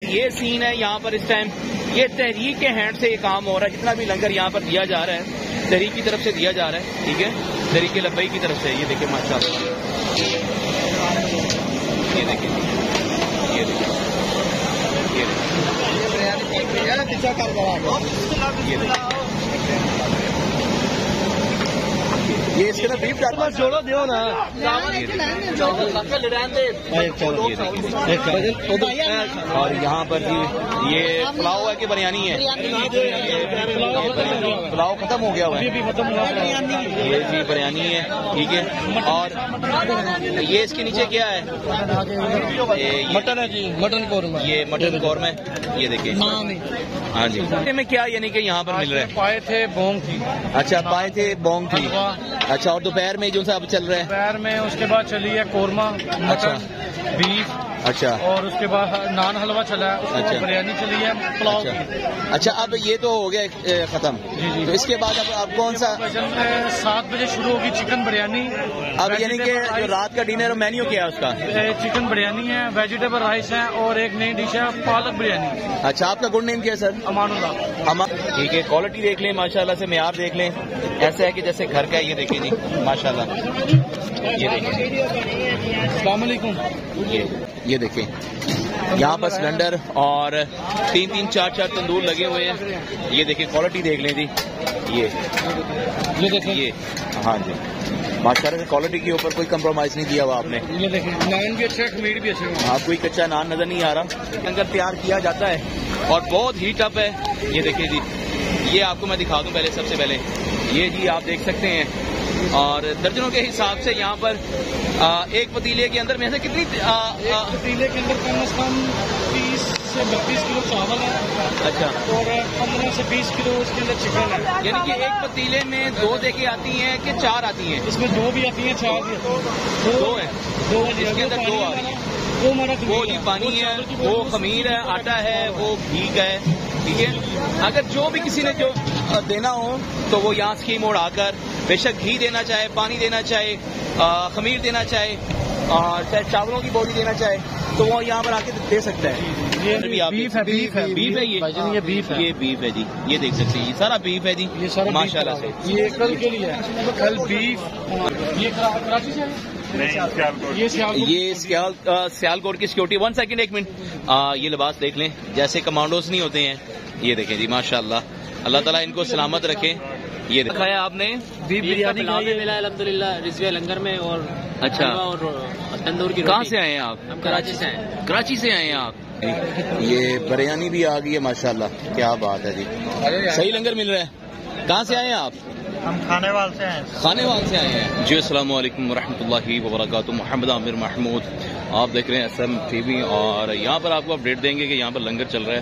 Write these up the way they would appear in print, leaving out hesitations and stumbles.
یہ سین ہے یہاں پر اس ٹائم. یہ تحریک کے ہینڈ سے یہ کام ہو رہا ہے. جتنا بھی لنگر یہاں پر دیا جا رہا ہے تحریک کی طرف سے دیا جا رہا ہے. ٹھیک ہے, تحریک لبئی کی طرف سے. یہ دیکھیں ماشاء اللہ, یہ دیکھیں, یہ دیکھیں, یہ اس کے اندر بیف ڈالنا جوڑو دیو نا. اور یہاں پر جی یہ پلاؤ ہے کہ بریانی ہے؟ پلاؤ ختم ہو گیا ہوا ہے. یہ جی بریانی ہے. ٹھیک ہے, اور یہ اس کے نیچے کیا ہے؟ مٹن ہے جی, مٹن قورمہ. یہ مٹن قورمہ ہے. یہ دیکھیں. ہاں جی, میں کیا یعنی کہ یہاں پر مل رہا ہے؟ پائے تھے بونگ تھی. اچھا, پائے تھے بونگ تھی. اچھا, اور دوپہر میں جو سا اب چل رہا ہے؟ دوپہر میں اس کے بعد چلی ہے قورمہ, مٹن, بیف. اچھا, اور اس کے بعد نان حلوہ چلا ہے. اچھا, بریانی چلی ہے, پلاؤ کی. اچھا, اب یہ تو ہو گیا ختم. جی. تو اس کے بعد اب کون سا؟ 7 بجے شروع ہوگی چکن بریانی. اب یعنی کہ جو رات کا ڈنر مینیو کیا ہے اس کا؟ چکن بریانی ہے, ویجیٹیبل رائس ہے, اور ایک نئی ڈش ہے پالک بریانی. اچھا, آپ کا گڈ نیم کیا ہے سر؟ امان اللہ. ٹھیک ہے, کوالٹی دیکھ لیں ماشاءاللہ سے, معیار دیکھ لیں. ایسا ہے کہ جیسے گھر کا. یہ دیکھیں جی ماشاءاللہ, یہ دیکھیں. السلام علیکم. یہ دیکھیں یہاں پر سلنڈر اور 3 4 تندور لگے ہوئے ہیں. یہ دیکھیں کوالٹی دیکھ لیں جی. یہ دیکھیں, یہ ہاں جی ماشاءاللہ سے کوالٹی کے اوپر کوئی کمپرومائز نہیں دیا ہوا آپ نے. یہ دیکھیں, نان بھی اچھا ہے, میٹ بھی اچھا ہے. آپ کوئی کچا نان نظر نہیں آ رہا. لنگر تیار کیا جاتا ہے اور بہت ہیٹ اپ ہے. یہ دیکھیں جی, یہ آپ کو میں دکھا دوں پہلے, سب سے پہلے یہ جی آپ دیکھ سکتے ہیں. اور درجنوں کے حساب سے یہاں پر ایک پتیلے کے اندر میں سے کتنی ایک پتیلے کے اندر کم از کم 30 سے 32 کلو چاول ہے. اچھا, اور 15 سے 20 کلو اس کے اندر چکن ہے. یعنی کہ ایک پتیلے میں 2 دیکھیں آتی ہیں کہ 4 آتی ہیں؟ اس میں 2 بھی آتی ہیں, 4 بھی آتی ہیں. 2 ہیں. 2 اس کے اندر 2 آ رہی ہیں. وہ ہمارا وہ جی پانی ہے, وہ خمیر ہے, آٹا ہے, وہ گھی کا ہے. ٹھیک ہے, اگر جو بھی کسی نے جو دینا ہو تو وہ یہاں اسکیم موڑ آ کر بے شک گھی دینا چاہے, پانی دینا چاہے, خمیر دینا چاہے, اور چاہے چاولوں کی بوری دینا چاہے تو وہ یہاں پر آ کے دے سکتا ہے. بیف ہے, بیف ہے, بیف ہے. یہ بیف ہے, یہ بیف ہے جی. یہ دیکھ سکتے ہیں, یہ سارا بیف ہے جی ماشاءاللہ سے. یہ کل کے لیے ہے, کل بیف. یہ کراچی سے یہ سیالکوٹ کی سیکورٹی. 1 second, 1 minute. یہ لباس دیکھ لیں جیسے کمانڈوز نہیں ہوتے ہیں. یہ دیکھیں جی ماشاءاللہ, اللہ تعالیٰ ان کو سلامت رکھے. یہ کھایا آپ نے بیف بریانی ملا الحمدللہ رضویہ لنگر میں. اور اچھا, اور تندور کی. کہاں سے آئے ہیں آپ؟ ہم کراچی سے ہیں. کراچی سے آئے ہیں آپ. یہ بریانی بھی آ گئی ہے ماشاءاللہ, کیا بات ہے جی. صحیح لنگر مل رہا ہے. کہاں سے آئے ہیں آپ؟ ہم کھانے وال سے ہیں. کھانے وال سے آئے ہیں جی. السلام علیکم ورحمۃ اللہ وبرکاتہ. محمد عامر محمود, آپ دیکھ رہے ہیں SM TV, اور یہاں پر آپ کو اپڈیٹ دیں گے کہ یہاں پر لنگر چل رہا ہے.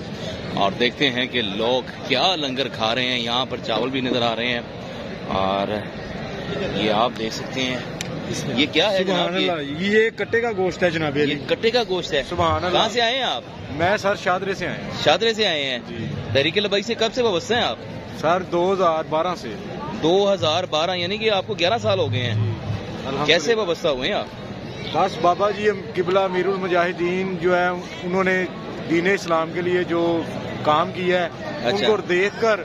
اور دیکھتے ہیں کہ لوگ کیا لنگر کھا رہے ہیں. یہاں پر چاول بھی نظر آ رہے ہیں, اور یہ آپ دیکھ سکتے ہیں. یہ کیا ہے جناب؟ یہ کٹے کا گوشت ہے جناب. یہ کٹے کا گوشت ہے. سبحان اللہ. کہاں سے آئے ہیں آپ؟ میں سر شادرے سے آئے ہیں. شادرے سے آئے ہیں. تحریک لبئی سے کب سے وابستہ ہیں آپ؟ سر 2012 سے. 2012, یعنی کہ آپ کو 11 سال ہو گئے ہیں. کیسے وابستہ ہوئے ہیں آپ؟ بس بابا جی قبلہ امیر المجاہدین جو ہے, انہوں نے دین اسلام کے لیے جو کام کیا ہے ان کو دیکھ کر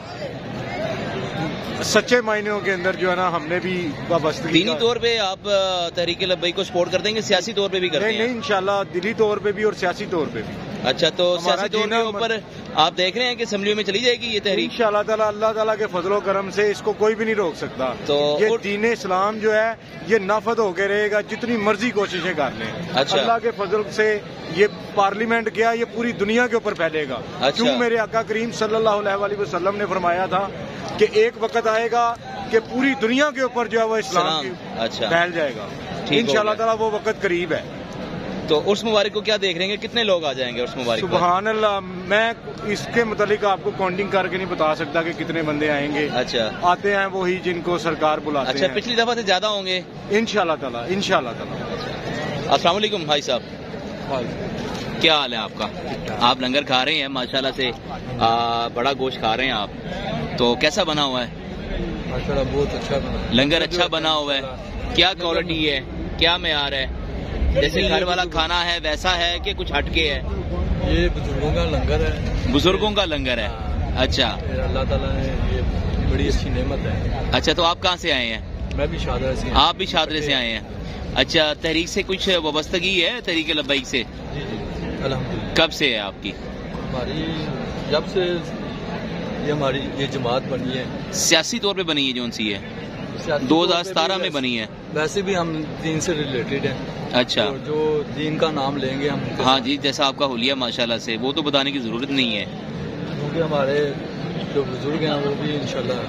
سچے معنیوں کے اندر جو ہے نا ہم نے بھی وابستگی. دینی طور پہ آپ تحریک لبئی کو سپورٹ کر دیں گے, سیاسی طور پہ بھی کرتے ہیں؟ نہیں, انشاءاللہ دلی طور پہ بھی اور سیاسی طور پہ بھی. اچھا, تو سیاسی طور کے اوپر آپ دیکھ رہے ہیں کہ اسمبلیوں میں چلی جائے گی یہ تحریک انشاءاللہ تعالی. اللہ تعالیٰ کے فضل و کرم سے اس کو کوئی بھی نہیں روک سکتا. تو یہ دین اسلام جو ہے یہ نافذ ہو کے رہے گا, جتنی مرضی کوششیں کر لیں. اچھا, اللہ کے فضل سے یہ پارلیمنٹ کیا یہ پوری دنیا کے اوپر پھیلے گا. کیوں میرے آقا کریم صلی اللہ علیہ وسلم نے فرمایا تھا کہ ایک وقت آئے گا کہ پوری دنیا کے اوپر جو ہے وہ اسلام پھیل جائے گا. انشاءاللہ تعالی وہ وقت قریب ہے. تو عرس مبارک کو کیا دیکھ رہے ہیں, کتنے لوگ آ جائیں گے عرس مبارک؟ سبحان اللہ, میں اس کے متعلق آپ کو کاؤنٹنگ کر کے نہیں بتا سکتا کہ کتنے بندے آئیں گے. اچھا, آتے ہیں وہی جن کو سرکار بلاتے ہیں. اچھا, پچھلی دفعہ سے زیادہ ہوں گے انشاءاللہ تعالی. انشاءاللہ تعالی. السلام علیکم بھائی صاحب, کیا حال ہے آپ کا؟ آپ لنگر کھا رہے ہیں ماشاءاللہ سے, بڑا گوشت کھا رہے ہیں آپ, تو کیسا بنا ہوا ہے؟ ماشاءاللہ بہت اچھا بنا. لنگر اچھا بنا ہوا ہے. کیا کوالٹی ہے, کیا معیار ہے؟ جیسے گھر والا کھانا ہے ویسا ہے کہ کچھ ہٹ کے ہے؟ یہ بزرگوں کا لنگر ہے. بزرگوں کا لنگر ہے. اچھا, اللہ تعالیٰ نے یہ بڑی اچھی نعمت ہے. اچھا, تو آپ کہاں سے آئے ہیں؟ میں بھی شادرہ سے. آپ بھی شادرے سے آئے ہیں. اچھا, تحریک سے کچھ وابستگی ہے؟ تحریک لبیک سے جی جی الحمدللہ. کب سے ہے آپ کی؟ ہماری جب سے ہماری یہ جماعت بنی ہے. سیاسی طور پہ بنی ہے جون سی ہے؟ 2017 میں بنی ہے. ویسے بھی ہم دین سے ریلیٹڈ ہیں. اچھا, جو دین کا نام لیں گے ہم. ہاں جی, جیسا آپ کا حلیہ ماشاءاللہ سے, وہ تو بتانے کی ضرورت نہیں ہے کیونکہ ہمارے جو بزرگ ہیں وہ بھی انشاءاللہ.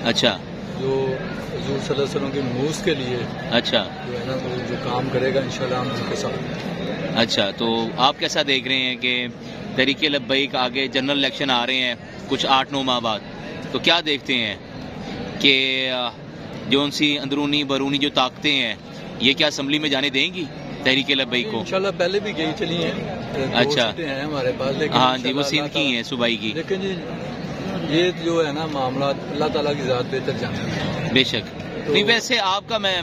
اچھا, جو حضور صلی اللہ علیہ وسلم کے نموز کے لیے اچھا جو ہے نا وہ جو کام کرے گا انشاءاللہ ہم ان کے ساتھ. اچھا, تو آپ کیسا دیکھ رہے ہیں کہ تحریک لبیک آگے جنرل الیکشن آ رہے ہیں کچھ 8-9 ماہ بعد, تو کیا دیکھتے ہیں کہ جون سی اندرونی بیرونی جو طاقتیں ہیں یہ کیا اسمبلی میں جانے دیں گی تحریک لبیک کو؟ انشاءاللہ پہلے بھی گئی چلی ہیں. اچھا, ہیں ہمارے پاس. ہاں جی, وہ سندھ کی ہیں, صوبائی کی. لیکن جی یہ جو ہے نا معاملات اللہ تعالیٰ کی ذات بہتر جانتی ہے. بے شک. نہیں, ویسے آپ کا میں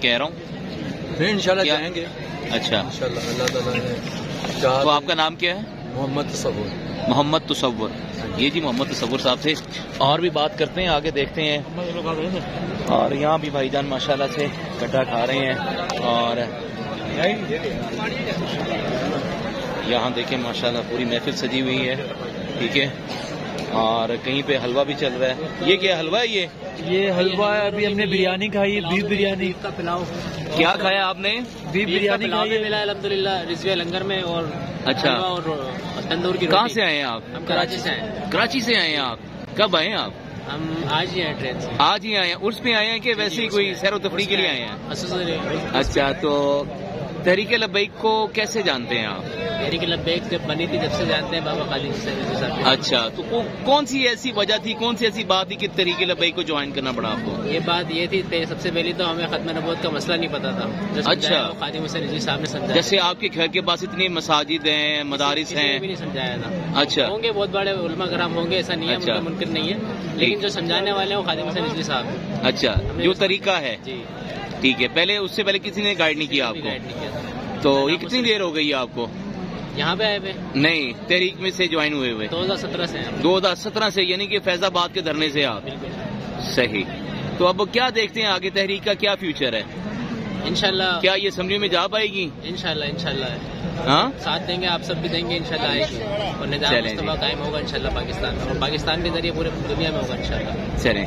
کہہ رہا ہوں پھر انشاءاللہ جائیں گے. اچھا, انشاءاللہ اللہ تعالیٰ نے تو آپ کا نام کیا ہے؟ محمد تصور. محمد تصور. یہ جی محمد تصور صاحب سے اور بھی بات کرتے ہیں, آگے دیکھتے ہیں. اور یہاں بھی بھائی جان ماشاءاللہ سے کٹا کھا رہے ہیں, اور یہاں دیکھیں ماشاءاللہ پوری محفل سجی ہوئی ہے. ٹھیک ہے, اور کہیں پہ حلوہ بھی چل رہا ہے. یہ کیا حلوہ ہے؟ یہ حلوہ ہے. ابھی ہم نے بریانی کھائی ہے, بیف بریانی کا پلاؤ. کیا کھایا آپ نے؟ بیف بریانی پلاؤ ملا الحمدللہ رضویہ لنگر میں. اور اچھا, اور تندور کی. کہاں سے آئے ہیں آپ؟ ہم کراچی سے ہیں. کراچی سے آئے ہیں آپ؟ کب آئے ہیں آپ؟ ہم آج ہی آئے ٹرین سے. آج ہی آئے ہیں. عرس پہ آئے ہیں کہ ویسے ہی کوئی سیر و تفریح کے لیے آئے ہیں؟ اچھا, تو تحریک لبیک کو کیسے جانتے ہیں آپ؟ تحریک لبیک جب بنی تھی جب سے جانتے ہیں بابا خالد صاحب. اچھا, تو کون سی ایسی وجہ تھی, کون سی ایسی بات تھی کہ تحریک لبیک کو جوائن کرنا پڑا آپ کو؟ یہ بات یہ تھی سب سے پہلی تو ہمیں ختم نبوت کا مسئلہ نہیں پتا تھا. اچھا, خادم حسین رضوی صاحب نے سمجھایا. جیسے آپ کے گھر کے پاس اتنی مساجد ہیں, مدارس ہیں, بھی نہیں سمجھایا تھا. اچھا, ہوں گے بہت بڑے علماء کرام ہوں گے, ایسا نہیں ہے, اچھا, ممکن نہیں ہے, لیکن جو سمجھانے والے ہیں وہ خادم حسین رضوی صاحب. اچھا, جو طریقہ ہے. جی ٹھیک ہے. پہلے اس سے پہلے کسی نے گائیڈ نہیں کیا آپ کو؟ تو یہ کتنی دیر ہو گئی ہے آپ کو یہاں پہ آئے ہوئے؟ نہیں, تحریک میں سے جوائن ہوئے ہوئے 2017 سے. 2017 سے, یعنی کہ فیض آباد کے دھرنے سے آپ. صحیح. تو اب کیا دیکھتے ہیں آگے تحریک کا کیا فیوچر ہے؟ انشاءاللہ. کیا یہ اسمبلی میں جا پائے گی؟ انشاءاللہ. ہاں, ساتھ دیں گے, آپ سب بھی دیں گے انشاءاللہ. آئے گی اور نظام مصطفیٰ قائم ہوگا انشاءاللہ پاکستان میں, اور پاکستان کے ذریعے پورے دنیا میں ہوگا انشاءاللہ. چلیں.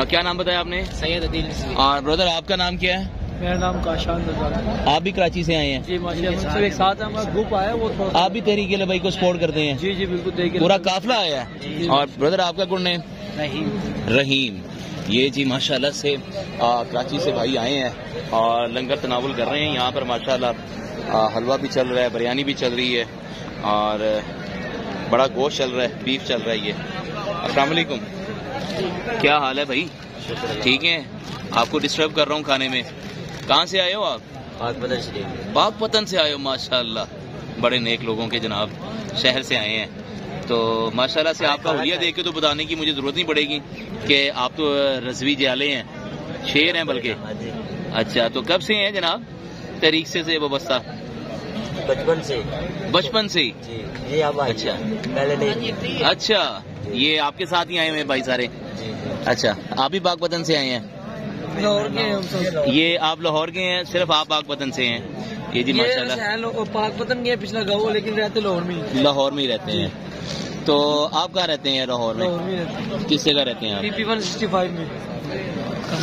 کیا نام بتایا آپ نے؟ سید عدیل رضوی. اور بردر آپ کا نام کیا ہے؟ میرا نام کاشان رضا. آپ بھی کراچی سے آئے ہیں؟ جی ماشاءاللہ, ایک ساتھ ہمارا گروپ آیا وہ. آپ بھی تحریک لبیک کو سپورٹ کرتے ہیں؟ جی جی بالکل, دیکھیے پورا قافلہ آیا ہے. اور بردر آپ کا گڈ نیم؟ رحیم. یہ جی ماشاءاللہ سے کراچی سے بھائی آئے ہیں اور لنگر تناول کر رہے ہیں. یہاں پر ماشاءاللہ حلوہ بھی چل رہا ہے, بریانی بھی چل رہی ہے, اور بڑا گوشت چل رہا ہے, بیف چل رہا ہے. یہ السلام علیکم, کیا حال ہے بھائی؟ ٹھیک ہے. آپ کو ڈسٹرب کر رہا ہوں کھانے میں. کہاں سے آئے ہو آپ؟ پاک پتن سے آئے ہو. ماشاءاللہ بڑے نیک لوگوں کے جناب شہر سے آئے ہیں. تو ماشاءاللہ سے آپ کا حلیہ دیکھ کے تو بتانے کی مجھے ضرورت نہیں پڑے گی کہ آپ تو رضوی جالے ہیں, شیر ہیں بلکہ. اچھا, تو کب سے ہیں جناب تحریک سے وابستہ؟ بچپن سے. اچھا اچھا, یہ آپ کے ساتھ ہی آئے ہوئے ہیں بھائی سارے؟ اچھا, آپ بھی پاک پتن سے آئے ہیں؟ یہ آپ لاہور کے ہیں؟ صرف آپ پاک پتن سے ہیں؟ یہ جی ماشاءاللہ پاک پتن کے پچھلا گاؤں, لیکن رہتے لاہور میں. لاہور میں ہی رہتے ہیں. تو آپ کہاں رہتے ہیں لاہور میں؟ کس جگہ رہتے ہیں آپ؟ PP165 میں.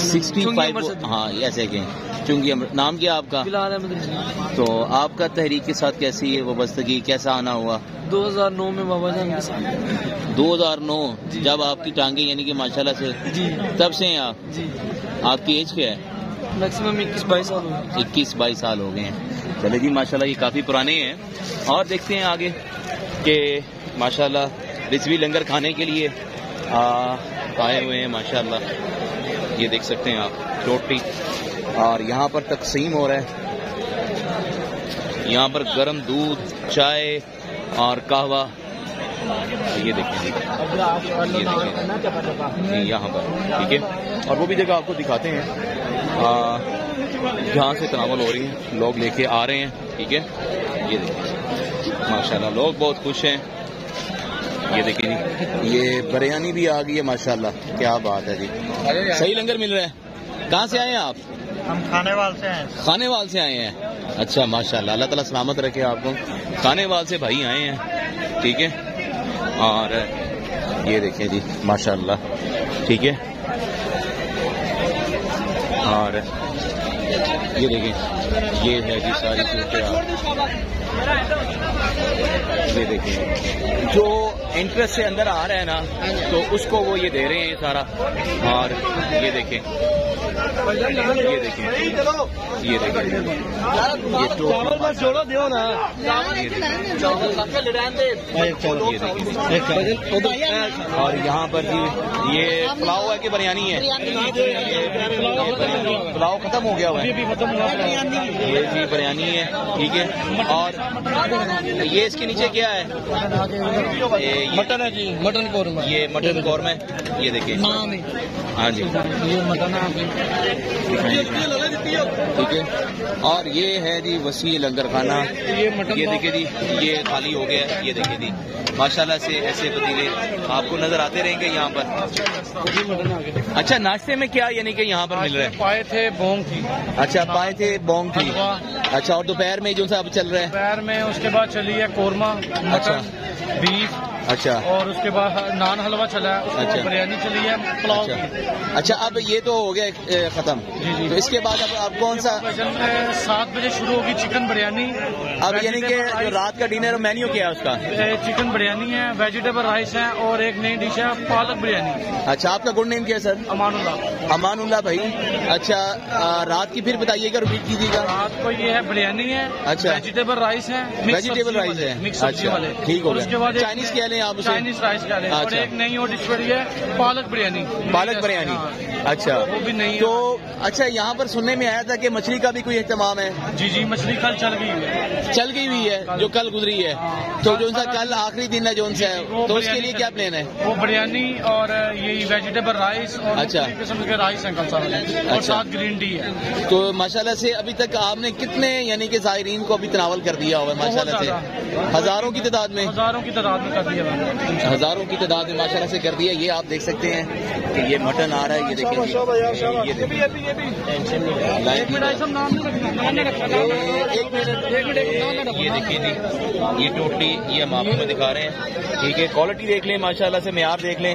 65. ہاں ایسے کہ چونکہ نام کیا آپ کا؟ بلال احمد رضوی. تو آپ کا تحریک کے ساتھ کیسی ہے وابستگی, کیسا آنا ہوا؟ 2009 میں بابا جان کے ساتھ. 2009 جب آپ کی ٹانگیں یعنی کہ ماشاءاللہ سے جی تب سے ہیں آپ؟ جی. آپ کی ایج کیا ہے؟ میکسیمم 21-22 سال ہو گئے. 21-22 سال ہو گئے ہیں. چلے جی ماشاءاللہ یہ کافی پرانے ہیں. اور دیکھتے ہیں آگے کہ ماشاءاللہ رضوی لنگر کھانے کے لیے آئے ہوئے ہیں ماشاءاللہ. یہ دیکھ سکتے ہیں آپ روٹی, اور یہاں پر تقسیم ہو رہا ہے. یہاں پر گرم دودھ, چائے اور قہوہ. یہ دیکھیں یہاں پر. ٹھیک ہے, اور وہ بھی جگہ آپ کو دکھاتے ہیں جہاں سے تناول ہو رہی ہیں, لوگ لے کے آ رہے ہیں. ٹھیک ہے, یہ دیکھیں ماشاءاللہ لوگ بہت خوش ہیں. یہ دیکھیں جی یہ بریانی بھی آ گئی ہے ماشاءاللہ. کیا بات ہے جی, صحیح لنگر مل رہا ہے. کہاں سے آئے ہیں آپ؟ ہم کھانے وال سے ہیں. کھانے وال سے آئے ہیں. اچھا ماشاءاللہ, اللہ تعالیٰ سلامت رکھے آپ کو. کھانے وال سے بھائی آئے ہیں, ٹھیک ہے. اور یہ دیکھیں جی ماشاءاللہ, ٹھیک ہے. اور یہ دیکھیں یہ ہے جی ساری صورتحال. یہ دیکھیں جو انٹرسٹ سے اندر آ رہا ہے نا تو اس کو وہ یہ دے رہے ہیں سارا. اور یہ دیکھیں یہ دیکھیں یہ دیکھیں اور یہاں پر جی یہ پلاؤ ہے کہ بریانی ہے؟ پلاؤ ختم ہو گیا ہوا ہے, یہ جی بریانی ہے, ٹھیک ہے. اور یہ اس کے نیچے کیا ہے؟ مٹن ہے جی, مٹن قورمہ. یہ مٹن قورمہ ہے. یہ دیکھیں ہاں جی یہ مٹن ہے, ٹھیک ہے. اور یہ ہے جی وسیع لنگر خانہ. یہ دیکھیں جی یہ خالی ہو گیا ہے. یہ دیکھیں جی ماشاءاللہ سے ایسے پتیلے آپ کو نظر آتے رہیں گے یہاں پر. اچھا ناشتے میں کیا یعنی کہ یہاں پر مل رہا ہے؟ پائے تھے, بونگ تھی. اچھا پائے تھے, بونگ تھی. اچھا اور دوپہر میں جو سا اب چل رہا ہے؟ دوپہر میں اس کے بعد چلی ہے قورمہ, مٹن, بیف. اچھا اور اس کے بعد نان حلوہ چلا ہے. اس کے بعد بریانی چلی ہے, پلاؤ. اچھا اب یہ تو ہو گیا ختم. تو اس کے بعد اب کون سا؟ 7 بجے شروع ہوگی چکن بریانی. اب یعنی کہ جو رات کا ڈنر مینیو کیا ہے اس کا؟ چکن بریانی ہے, ویجیٹیبل رائس ہے, اور ایک نئی ڈش ہے پالک بریانی. اچھا آپ کا گڈ نیم کیا ہے سر؟ امان اللہ. امان اللہ بھائی. اچھا رات کی پھر بتائیے گا, رپیٹ کیجیے گا. رات کو یہ ہے بریانی ہے, اچھا ویجیٹیبل رائس ہے, ویجیٹیبل رائس ہے. اچھا ٹھیک ہو گیا. اس کے بعد چائنیز کیا لیں آپ؟ چائنیز رائس کیا لیں. اور ایک نئی اور ڈش بڑی ہے پالک بریانی. پالک بریانی. اچھا وہ بھی نہیں تو اچھا یہاں پر سننے میں آیا تھا کہ مچھلی کا بھی کوئی اہتمام ہے؟ جی جی مچھلی کل چل گئی ہے. چل گئی ہوئی ہے جو کل گزری ہے. تو جو سا کل آخری دن ہے جو ان سے ہے تو اس کے لیے کیا پلان ہے؟ وہ بریانی اور یہی ویجیٹیبل رائس اور اچھا قسم کے رائس ہیں کل سارے, اور ساتھ گرین ٹی ہے. تو ماشاءاللہ سے ابھی تک آپ نے کتنے یعنی کہ زائرین کو ابھی تناول کر دیا ہوا ہے ماشاءاللہ سے؟ ہزاروں کی تعداد میں. ہزاروں کی تعداد میں کر دیا, ہزاروں کی تعداد میں ماشاءاللہ سے کر دیا. یہ آپ دیکھ سکتے ہیں کہ یہ مٹن آ رہا ہے. یہ دیکھیں یہ دیکھیں جی یہ ٹوٹلی یہ ہم آپ کو دکھا رہے ہیں, ٹھیک ہے. کوالٹی دیکھ لیں ماشاءاللہ سے, معیار دیکھ لیں,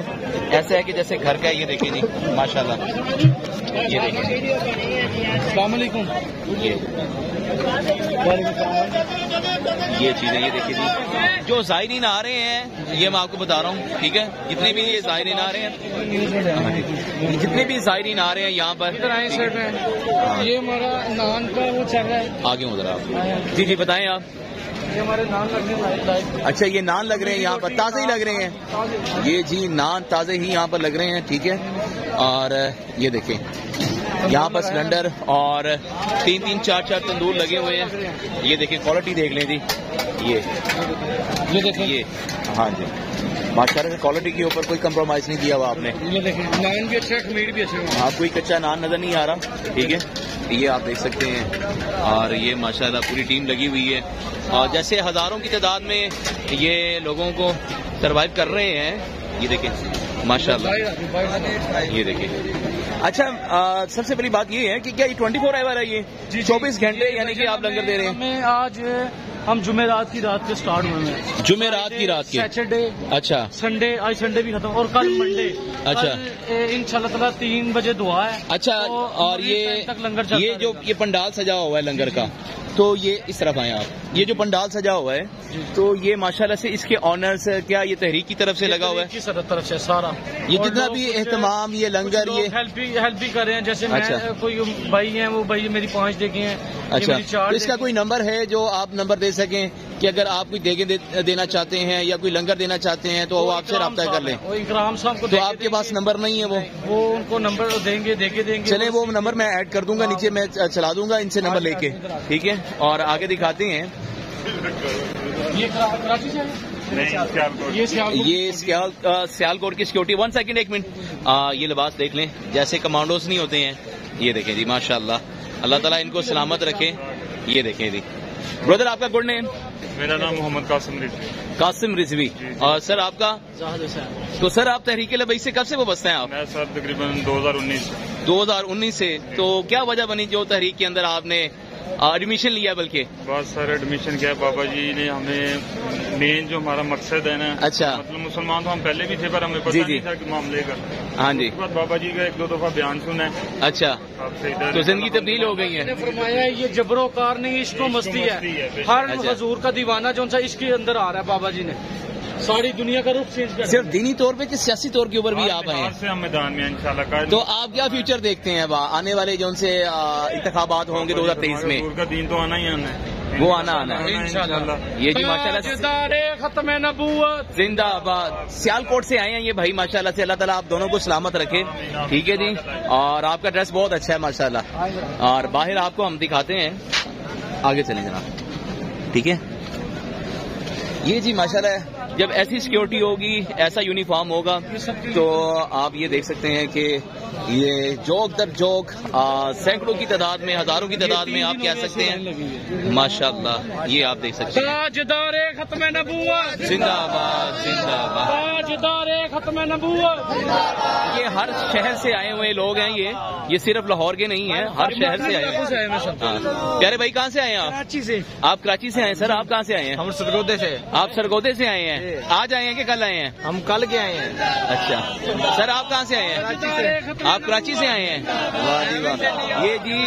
ایسا ہے کہ جیسے گھر کا ہے. یہ دیکھیں جی ماشاءاللہ. یہ دیکھیں السلام علیکم. یہ چیزیں یہ دیکھیں جی جو زائرین آ رہے ہیں یہ میں آپ کو بتا رہا ہوں, ٹھیک ہے. جتنے بھی یہ زائرین آ رہے ہیں, جتنے بھی زائرین آ رہے ہیں یہاں پر, یہ ہمارا نان کا وہ چل رہا ہے. آگے ادھر آپ جی جی بتائیں آپ. یہ ہمارے نان لگ رہے ہیں. اچھا یہ نان لگ رہے ہیں یہاں پر, تازے ہی لگ رہے ہیں. یہ جی نان تازے ہی یہاں پر لگ رہے ہیں, ٹھیک ہے. اور یہ دیکھیں یہاں پر سلنڈر اور 3 4 تندور لگے ہوئے ہیں. یہ دیکھیں کوالٹی دیکھ لیں جی. یہ دیکھیں یہ ہاں جی ماشاءاللہ سے کوالٹی کے اوپر کوئی کمپرومائز نہیں کیا ہوا آپ نے. یہ دیکھیں نان بھی اچھا, میٹ بھی اچھا. آپ کوئی کچا نان نظر نہیں آ رہا, ٹھیک ہے. یہ آپ دیکھ سکتے ہیں. اور یہ ماشاءاللہ پوری ٹیم لگی ہوئی ہے, اور جیسے ہزاروں کی تعداد میں یہ لوگوں کو سروائیو کر رہے ہیں. یہ دیکھیں ماشاءاللہ. یہ دیکھیں اچھا سب سے بڑی بات یہ ہے کہ کیا یہ 24 آور ہے؟ یہ 24 گھنٹے یعنی کہ آپ لنگر دے رہے ہیں؟ آج ہم جمعرات کی رات کے سٹارٹ ہوئے ہیں. جمعرات کی رات کی. سیٹرڈے. اچھا سنڈے, آج سنڈے بھی ختم, اور کل منڈے. اچھا انشاءاللہ تعالیٰ 3 بجے دعا ہے. اچھا اور یہ جو یہ پنڈال سجا ہوا ہے لنگر کا, تو یہ اس طرف آئے آپ. یہ جو پنڈال سجا ہوا ہے تو یہ ماشاءاللہ سے اس کے آنرز کیا یہ تحریک کی طرف سے لگا ہوا ہے؟ کی طرف سے سارا یہ جتنا بھی اہتمام یہ لنگر یہ ہیلپ بھی کر رہے ہیں. جیسے میں کوئی بھائی ہیں, وہ بھائی میری 5 دیکھے ہیں. اچھا اس کا کوئی نمبر ہے جو آپ نمبر دے سکیں کہ اگر آپ کوئی دیگیں دینا چاہتے ہیں یا کوئی لنگر دینا چاہتے ہیں تو وہ آپ سے رابطہ کر لیں؟ اکرام صاحب کو. تو آپ کے پاس نمبر نہیں ہے؟ وہ ان کو نمبر دیں گے, دے کے دیں گے. چلیں وہ نمبر میں ایڈ کر دوں گا نیچے, میں چلا دوں گا ان سے نمبر لے کے, ٹھیک ہے. اور آگے دکھاتے ہیں یہ سیالکوٹ کی سیکورٹی. 1 second, 1 minute. یہ لباس دیکھ لیں جیسے کمانڈوز نہیں ہوتے ہیں. یہ دیکھیں جی ماشاءاللہ, اللہ تعالیٰ ان کو سلامت رکھے. یہ دیکھیں جی بردر آپ کا گڈ نیم؟ میرا نام محمد قاسم رضوی. قاسم رضوی. اور سر آپ کا؟ تو سر آپ تحریک لبیک سے کب سے وابستہ ہیں آپ؟ میں سر تقریباً 2019 سے. تو کیا وجہ بنی جو تحریک کے اندر آپ نے ایڈمیشن لیا؟ بلکہ بس سر ایڈمیشن کیا، بابا جی نے ہمیں مین جو ہمارا مقصد ہے نا، اچھا مطلب مسلمان تو ہم پہلے بھی تھے پر ہمیں پتہ نہیں تھا کہ معاملے کا. ہاں جی. اس کے بعد بابا جی کا 1-2 دفعہ بیان سنا ہے. اچھا تو زندگی تبدیل ہو گئی ہے. فرمایا یہ جبر و کار نہیں، عشق و مستی ہے. ہر حضور کا دیوانہ جو سا اس کے اندر آ رہا ہے. بابا جی نے ساری دنیا کا رخ چینج کر، صرف دینی طور پہ کہ سیاسی طور کے اوپر بھی آپ آئے ہیں سے ہم میدان میں انشاءاللہ. تو آپ کیا فیوچر دیکھتے ہیں آنے والے جو ان سے انتخابات ہوں گے 2023 میں؟ حضور کا دین تو آنا ہی آنا ہے، وہ آنا ہے انشاءاللہ. یہ جی ماشاءاللہ ختم نبوت زندہ آباد. سیالکوٹ سے آئے ہیں یہ بھائی ماشاءاللہ سے. اللہ تعالیٰ آپ دونوں کو سلامت رکھے. ٹھیک ہے جی. اور آپ کا ڈریس بہت اچھا ہے ماشاءاللہ. اور باہر آپ کو ہم دکھاتے ہیں. آگے چلیں جناب. ٹھیک ہے. یہ جی ماشاءاللہ جب ایسی سیکیورٹی ہوگی، ایسا یونیفارم ہوگا، تو آپ یہ دیکھ سکتے ہیں کہ یہ جوک در جوک سینکڑوں کی تعداد میں، ہزاروں کی تعداد میں آپ کہہ سکتے ہیں ماشاءاللہ. یہ آپ دیکھ سکتے ہیں. تاجدار ختم نبوت زندہ آباد، زندہ آباد. تاجدار ختم نبوت. یہ ہر شہر سے آئے ہوئے لوگ ہیں. یہ صرف لاہور کے نہیں ہیں، ہر شہر سے آئے ہیں. پیارے بھائی کہاں سے آئے ہیں آپ؟ کراچی سے. آپ کراچی سے آئے ہیں. سر آپ کہاں سے آئے ہیں؟ ہم سرگودے سے. آپ سرگودے سے آئے ہیں. آج آئے ہیں کہ کل آئے ہیں؟ ہم کل کے آئے ہیں. اچھا. سر آپ کہاں سے آئے ہیں؟ آپ کراچی سے آئے ہیں. واہ جی واہ. یہ جی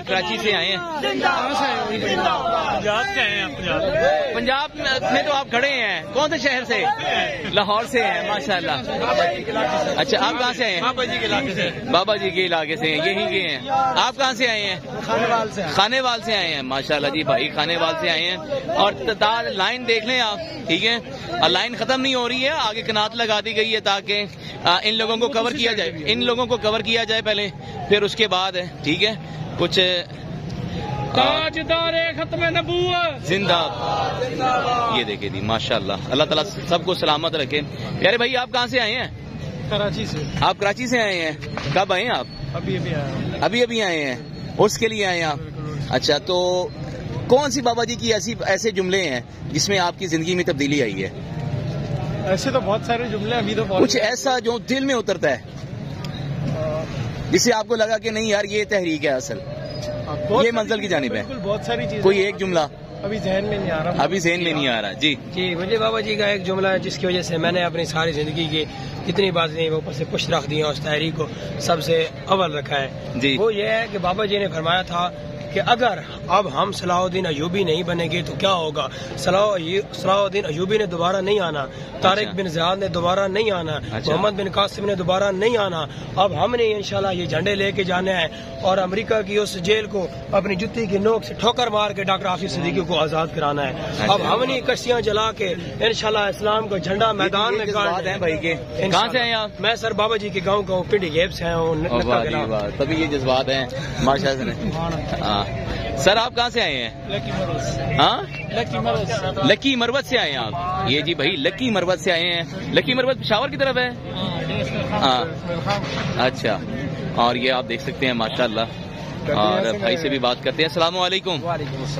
کراچی سے آئے ہیں. پنجاب میں تو آپ کھڑے ہیں. کون سے شہر سے؟ لاہور سے ہیں ماشاءاللہ. اچھا آپ کہاں سے آئے ہیں؟ بابا جی کے علاقے سے. بابا جی کے علاقے سے ہیں، یہیں کے ہیں. آپ کہاں سے آئے ہیں؟ کھانے وال سے آئے ہیں. ماشاءاللہ جی بھائی کھانے وال سے آئے ہیں. اور لائن دیکھ لیں آپ. ٹھیک ہے. لائن ختم نہیں ہو رہی ہے، آگے کنات لگا دی گئی ہے تاکہ ان لوگوں کو کور کیا جائے. ان لوگوں کو کور کیا جائے پہلے، پھر اس کے بعد ہے. ٹھیک ہے. کچھ تاجدار ختم نبوت زندہ. یہ دیکھیں جی ماشاءاللہ. اللہ تعالیٰ سب کو سلامت رکھے. پیارے بھائی آپ کہاں سے آئے ہیں؟ کراچی سے. آپ کراچی سے آئے ہیں. کب آئے ہیں آپ؟ ابھی آئے ہیں. اس کے لیے آئے ہیں آپ. اچھا تو کون سی بابا جی کی ایسے جملے ہیں جس میں آپ کی زندگی میں تبدیلی آئی ہے؟ ایسے تو بہت سارے جملے ابھی تو کچھ ایسا جو دل میں اترتا ہے جس سے آپ کو لگا کہ نہیں یار یہ تحریک ہے اصل، یہ منزل کی جانب ہے. بہت ساری چیزیں. کوئی ایک جملہ ابھی ذہن میں نہیں آ رہا. جی جی مجھے بابا جی کا ایک جملہ ہے جس کی وجہ سے میں نے اپنی ساری زندگی کی جتنی باتیں وہ اوپر سے پش رکھ دی ہیں، اس تحریک کو سب سے اول رکھا ہے. جی وہ یہ ہے کہ بابا جی نے فرمایا تھا کہ اگر اب ہم صلاح الدین ایوبی نہیں بنے گے تو کیا ہوگا. صلاح الدین ایوبی نے دوبارہ نہیں آنا، طارق بن زیاد نے دوبارہ نہیں آنا، محمد بن قاسم نے دوبارہ نہیں آنا. اب ہم نے انشاءاللہ یہ جھنڈے لے کے جانا ہے اور امریکہ کی اس جیل کو اپنی جوتی کی نوک سے ٹھوکر مار کے ڈاکٹر آصف صدیقی کو آزاد کرانا ہے. اب ہم نے کشتیاں جلا کے انشاءاللہ اسلام کا جھنڈا میدان میں گاڑنا ہے. بھائی کے کہاں سے ہیں آپ؟ میں سر بابا جی کے گاؤں کا ہوں، پنڈی گیب سے ہوں. تبھی یہ جذبات ہیں ماشاءاللہ. سر آپ کہاں سے آئے ہیں؟ ہاں لکی مروت سے آئے ہیں آپ. یہ جی بھائی لکی مروت سے آئے ہیں. لکی مروت پشاور کی طرف ہے. ہاں اچھا. اور یہ آپ دیکھ سکتے ہیں ماشاءاللہ. اور بھائی سے بھی بات کرتے ہیں. السلام علیکم.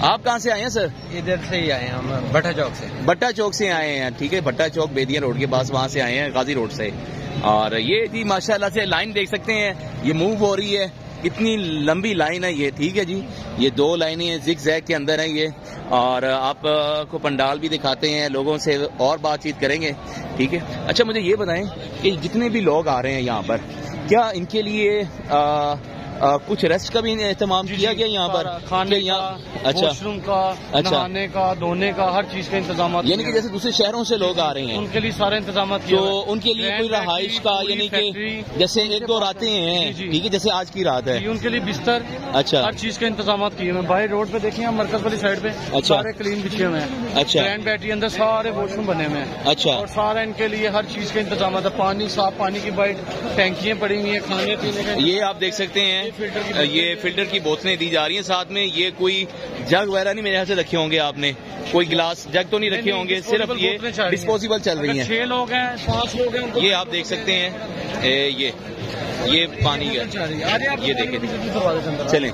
آپ کہاں سے آئے ہیں سر؟ ادھر سے ہی آئے ہیں ہم، بٹا چوک سے. بٹا چوک سے آئے ہیں. ٹھیک ہے. بٹا چوک بیدیا روڈ کے پاس وہاں سے آئے ہیں، غازی روڈ سے. اور یہ جی ماشاءاللہ سے لائن دیکھ سکتے ہیں، یہ موو ہو رہی ہے. اتنی لمبی لائن ہے یہ. ٹھیک ہے جی. یہ 2 لائنیں ہیں، زگ زیگ کے اندر ہیں یہ. اور آپ کو پنڈال بھی دکھاتے ہیں، لوگوں سے اور بات چیت کریں گے. ٹھیک ہے. اچھا مجھے یہ بتائیں کہ جتنے بھی لوگ آ رہے ہیں یہاں پر، کیا ان کے لیے کچھ ریسٹ کا بھی اہتمام کیا گیا یہاں پر؟ کھانے کا، واش روم کا، نہانے کا، دھونے کا، ہر چیز کے انتظامات. یعنی کہ جیسے دوسرے شہروں سے لوگ آ رہے ہیں ان کے لیے سارے انتظامات کیے. تو ان کے لیے کوئی رہائش کا، یعنی کہ جیسے 1-2 راتیں ہیں، ٹھیک ہے، جیسے آج کی رات ہے، ان کے لیے بستر، اچھا، ہر چیز کے انتظامات کیے ہوئے. باہر روڈ پہ دیکھیں ہم مرکز والی سائڈ پہ سارے کلین بچھے ہوئے ہیں. اچھا. گرینڈ بیٹری اندر سارے واش روم بنے ہوئے ہیں. اچھا. اور سارا ان کے لیے ہر چیز کے انتظامات ہے. پانی، صاف پانی کی بائٹ، ٹینکیاں پڑی ہوئی ہیں، کھانے پینے کا. یہ آپ دیکھ سکتے ہیں، یہ فلٹر کی بوتلیں دی جا رہی ہیں ساتھ میں. یہ کوئی جگ وغیرہ نہیں میرے خیال سے رکھے ہوں گے آپ نے، کوئی گلاس جگ تو نہیں رکھے ہوں گے، صرف یہ ڈسپوزیبل چل رہی ہیں. 6 لوگ ہیں، 5 لوگ ہیں. یہ آپ دیکھ سکتے ہیں. یہ پانی کا، یہ دیکھیں چلیں.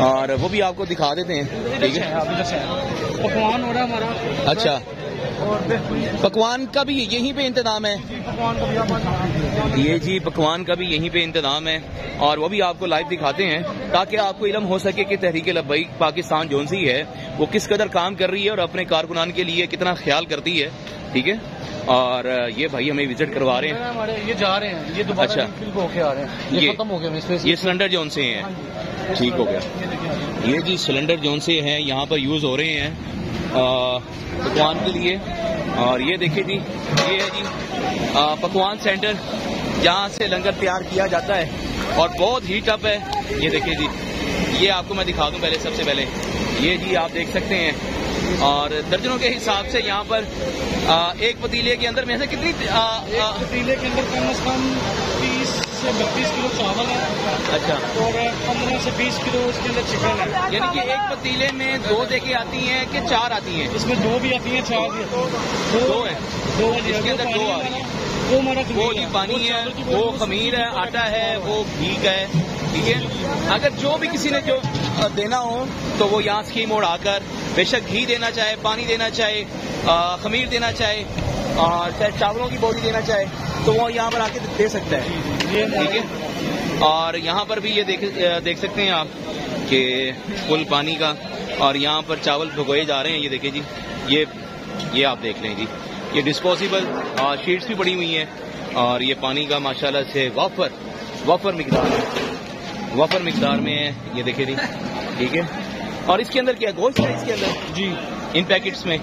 اور وہ بھی آپ کو دکھا دیتے ہیں. ٹھیک ہے, پکوان ہو رہا ہے ہمارا. اچھا, پکوان کا بھی یہیں پہ انتظام ہے؟ یہ جی پکوان کا بھی یہیں پہ انتظام ہے, اور وہ بھی آپ کو لائیو دکھاتے ہیں تاکہ آپ کو علم ہو سکے کہ تحریک لبیک پاکستان جون سی ہے وہ کس قدر کام کر رہی ہے اور اپنے کارکنان کے لیے کتنا خیال کرتی ہے. ٹھیک ہے, اور یہ بھائی ہمیں وزٹ کروا رہے ہیں. یہ جا رہے ہیں, یہ دوبارہ ہو کے آ رہے ہیں, یہ ختم ہو گیا. یہ سلنڈر جون سے ہیں. ٹھیک ہو گیا. یہ جی سلنڈر جون سے ہیں, یہاں پر یوز ہو رہے ہیں پکوان کے لیے. اور یہ دیکھیے جی, یہ ہے جی پکوان سینٹر جہاں سے لنگر تیار کیا جاتا ہے, اور بہت ہیٹ اپ ہے. یہ دیکھیے جی, یہ آپ کو میں دکھا دوں پہلے, سب سے پہلے یہ جی آپ دیکھ سکتے ہیں, اور درجنوں کے حساب سے یہاں پر ایک پتیلے کے اندر میں سے کتنی پتیلے کے اندر کم از کم 30 سے 32 کلو چاول ہے. اچھا, اور 15 سے 20 کلو اس کے اندر چکن ہے. یعنی کہ ایک پتیلے میں 2 دیکھیں آتی ہیں کہ 4 آتی ہیں؟ اس میں 2 بھی آتی ہیں, 4 بھی آتی ہیں. 2 ہیں, 2 اس کے اندر 2 آ رہی ہیں. وہ ہمارا وہ جی پانی ہے, وہ خمیر ہے, آٹا ہے, وہ گھی کا ہے. ٹھیک ہے, اگر جو بھی کسی نے جو دینا ہو تو وہ یہاں اسکیم موڑ آ کر بے شک گھی دینا چاہے, پانی دینا چاہے, خمیر دینا چاہے, اور چاہے چاولوں کی بوری دینا چاہے تو وہ یہاں پر آ کے دے سکتا ہے. ٹھیک ہے, اور یہاں پر بھی یہ دیکھ سکتے ہیں آپ کہ فل پانی کا, اور یہاں پر چاول بھگوئے جا رہے ہیں. یہ دیکھیں جی, یہ آپ دیکھ لیں جی, یہ ڈسپوزیبل شیٹس بھی پڑی ہوئی ہیں, اور یہ پانی کا ماشاءاللہ سے وافر مقدار میں ہے. یہ دیکھیں جی. ٹھیک ہے, اور اس کے اندر کیا گوشت ہے اس کے اندر جی ان پیکٹس میں؟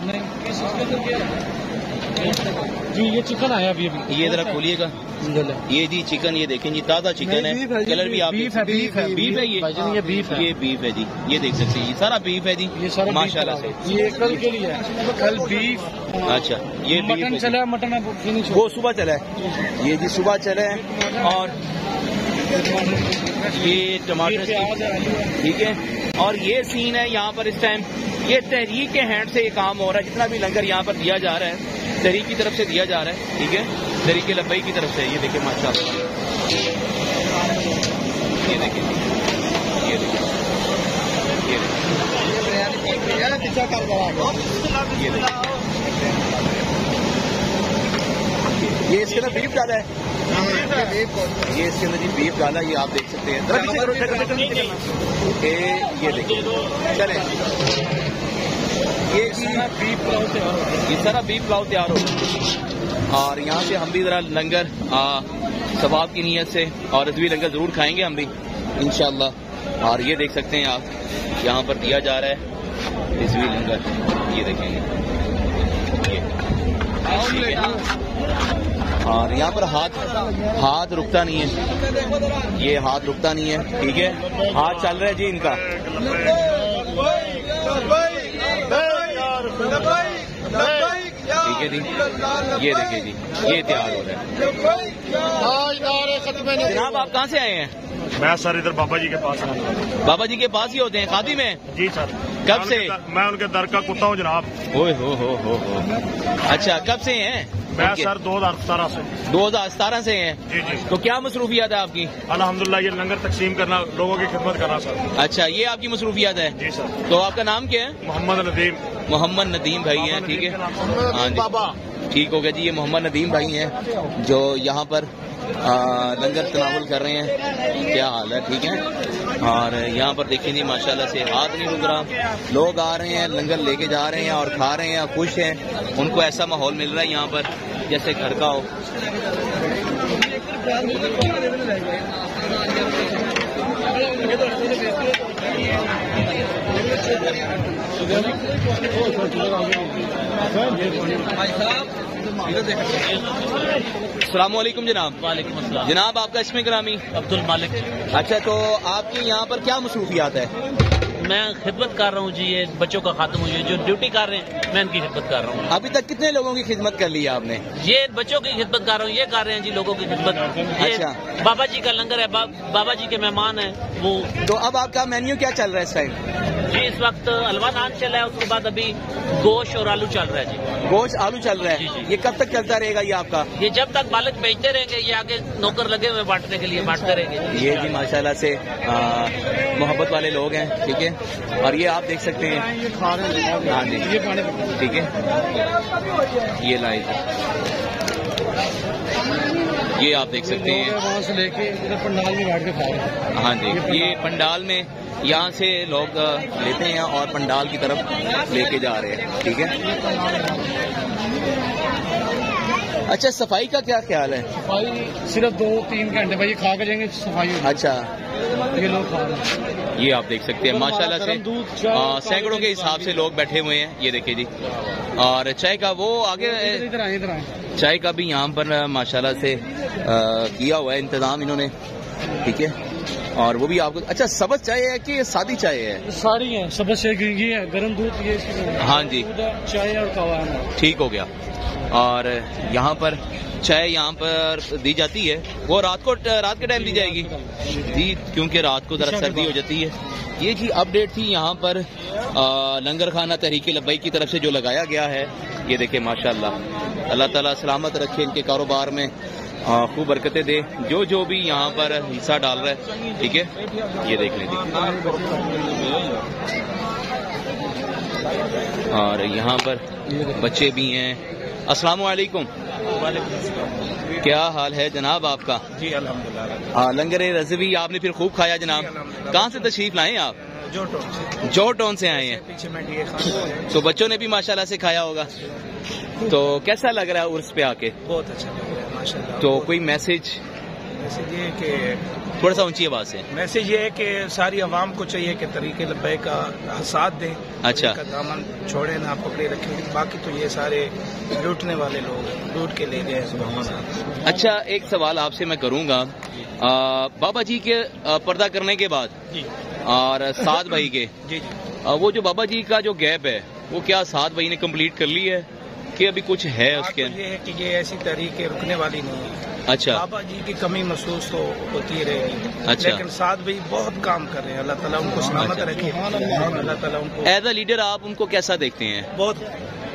جی یہ چکن آیا ابھی. یہ ذرا کھولیے گا. یہ جی چکن, یہ دیکھیں جی تازہ چکن ہے, کلر بھی آپ بیف ہے. یہ بیف ہے جی, یہ دیکھ سکتے ہیں یہ سارا بیف ہے جی ماشاءاللہ سے. یہ کل کے لیے ہے, کل بیف. اچھا, یہ مٹن چلا ہے, مٹن وہ صبح چلا ہے. یہ جی صبح چلا ہے, اور یہ ٹماٹر. ٹھیک ہے, اور یہ سین ہے یہاں پر اس ٹائم. یہ تحریک کے ہینڈ سے یہ کام ہو رہا ہے. جتنا بھی لنگر یہاں پر دیا جا رہا ہے تحریک کی طرف سے دیا جا رہا ہے. ٹھیک ہے, تحریک لبیک کی طرف سے. یہ دیکھیں ماشاءاللہ, یہ دیکھیں, یہ اس کے اندر بیف ڈالا ہے. یہ اس کے اندر جی بیف ڈالا, یہ آپ دیکھ سکتے ہیں. یہ دیکھیں, چلیں, یہ سارا بیف پلاؤ تیار ہو. اور یہاں سے ہم بھی ذرا لنگر ثواب کی نیت سے اور رضوی لنگر ضرور کھائیں گے ہم بھی انشاءاللہ. اور یہ دیکھ سکتے ہیں آپ یہاں پر دیا جا رہا ہے رضوی لنگر. یہ دیکھیں گے, اور یہاں پر ہاتھ رکتا نہیں ہے. یہ ہاتھ رکتا نہیں ہے. ٹھیک ہے, ہاتھ چل رہا ہے جی ان کا. ٹھیک ہے جی, یہ دیکھیں جی, یہ تیار ہو رہا ہے. جناب آپ کہاں سے آئے ہیں؟ میں سر ادھر بابا جی کے پاس ہوں. بابا جی کے پاس ہی ہوتے ہیں قاضی میں؟ جی سر. کب سے؟ میں ان کے در کا کتا ہوں جناب. ہو. اچھا, کب سے ہیں؟ میں سر 2017 سے. 2017 سے ہیں. جی جی. تو کیا مصروفیات ہے آپ کی؟ الحمدللہ یہ لنگر تقسیم کرنا, لوگوں کی خدمت کرنا سر. اچھا, یہ آپ کی مصروفیات ہے؟ جی سر. تو آپ کا نام کیا ہے؟ محمد ندیم بھائی ہیں. ٹھیک ہے, ہاں جی, ٹھیک ہو گیا جی. یہ محمد ندیم بھائی ہیں جو یہاں پر لنگر تناول کر رہے ہیں. کیا حال ہے؟ ٹھیک ہے, اور یہاں پر دیکھیں جی ماشاءاللہ سے ہاتھ نہیں رک رہا. لوگ آ رہے ہیں, لنگر لے کے جا رہے ہیں اور کھا رہے ہیں, خوش ہیں. ان کو ایسا ماحول مل رہا ہے یہاں پر جیسے گھر کا ہو. السلام علیکم جناب. وعلیکم السلام. جناب آپ کا اسم گرامی؟ عبد المالک. اچھا, تو آپ کی یہاں پر کیا مصروفیات ہے؟ میں خدمت کر رہا ہوں جی. یہ بچوں کا خاتم ہوئی ہے جو ڈیوٹی کر رہے ہیں, میں ان کی خدمت کر رہا ہوں. ابھی تک کتنے لوگوں کی خدمت کر لی ہے آپ نے؟ یہ بچوں کی خدمت کر رہا ہوں, یہ کر رہے ہیں جی لوگوں کی خدمت. اچھا, بابا جی کا لنگر ہے, بابا جی کے مہمان ہیں وہ. تو اب آپ کا مینیو کیا چل رہا ہے اس ٹائم؟ جی اس وقت حلوہ نان چل رہا ہے، اس کے بعد ابھی گوشت اور آلو چل رہا ہے جی. گوشت آلو چل رہا ہے. یہ کب تک چلتا رہے گا یہ آپ کا؟ یہ جب تک مالک بیچتے رہیں گے، یہ آگے نوکر لگے ہوئے بانٹنے کے لیے بانٹتے رہیں گے. یہ جی ماشاءاللہ سے محبت والے لوگ ہیں. ٹھیک ہے، اور یہ آپ دیکھ سکتے ہیں. ہاں جی ٹھیک ہے، یہ لائے یہ آپ دیکھ سکتے ہیں. وہاں سے لے کے پنڈال میں بیٹھ کے کھا رہے ہیں. ہاں جی، یہ پنڈال میں یہاں سے لوگ لیتے ہیں اور پنڈال کی طرف لے کے جا رہے ہیں. ٹھیک ہے. اچھا صفائی کا کیا خیال ہے؟ صفائی صرف 2-3 گھنٹے بھائی کھا کے جائیں گے صفائی. اچھا یہ لوگ کھا رہے ہیں. یہ آپ دیکھ سکتے ہیں ماشاءاللہ سے سینکڑوں کے حساب سے لوگ بیٹھے ہوئے ہیں. یہ دیکھیں جی، اور چائے کا وہ آگے ادھر آئے چائے کا بھی یہاں پر ماشاءاللہ سے کیا ہوا ہے انتظام انہوں نے. ٹھیک ہے، اور وہ بھی آپ کو اچھا سبز چائے ہے کہ سادی چائے ہے؟ ساری ہیں سبز سے یہ ہے گرم دودھ یہ ہاں جی چائے اور کہوا. ٹھیک ہو گیا. اور یہاں پر چائے یہاں پر دی جاتی ہے، وہ رات کے ٹائم دی جائے گی جی، کیونکہ رات کو ذرا سردی ہو جاتی ہے. یہ جی اپڈیٹ تھی یہاں پر لنگر خانہ تحریک لبیک کی طرف سے جو لگایا گیا ہے. یہ دیکھیں ماشاءاللہ، اللہ تعالیٰ سلامت رکھے، ان کے کاروبار میں خوب برکتیں دے جو بھی یہاں پر حصہ ڈال رہا ہے. ٹھیک ہے، یہ دیکھ لیں. اور یہاں پر بچے بھی ہیں. السلام علیکم. کیا حال ہے جناب آپ کا؟ جی الحمدللہ. لنگر رضوی آپ نے پھر خوب کھایا جناب. کہاں سے تشریف لائے آپ؟ جو ٹون سے آئے ہیں. تو بچوں نے بھی ماشاءاللہ سے کھایا ہوگا. تو کیسا لگ رہا ہے عرس پہ آ کے؟ بہت اچھا لگ رہا ہے ماشاءاللہ. تو کوئی میسج یہ کہ تھوڑا سا اونچی آواز سے. میسج یہ ہے کہ ساری عوام کو چاہیے کہ طریق لبیک کا ساتھ دیں. اچھا، کا دامن چھوڑے نہ پکڑے رکھیں. باقی تو یہ سارے لوٹنے والے لوگ لوٹ کے لے گئے. اچھا ایک سوال آپ سے میں کروں گا. بابا جی کے پردہ کرنے کے بعد اور سعد بھائی کے وہ جو بابا جی کا جو گیپ ہے وہ کیا سعد بھائی نے کمپلیٹ کر لی ہے کہ ابھی کچھ ہے اس کے؟ یہ ہے کہ یہ ایسی تحریک رکنے والی نہیں ہے. اچھا، بابا جی کی کمی محسوس تو ہوتی رہے گی. اچھا، لیکن سعد بھائی بہت کام کر رہے ہیں. اللہ تعالیٰ ان کو سلامت رکھے. اللہ تعالیٰ ان کو ایز اے لیڈر آپ ان کو کیسا دیکھتے ہیں؟ بہت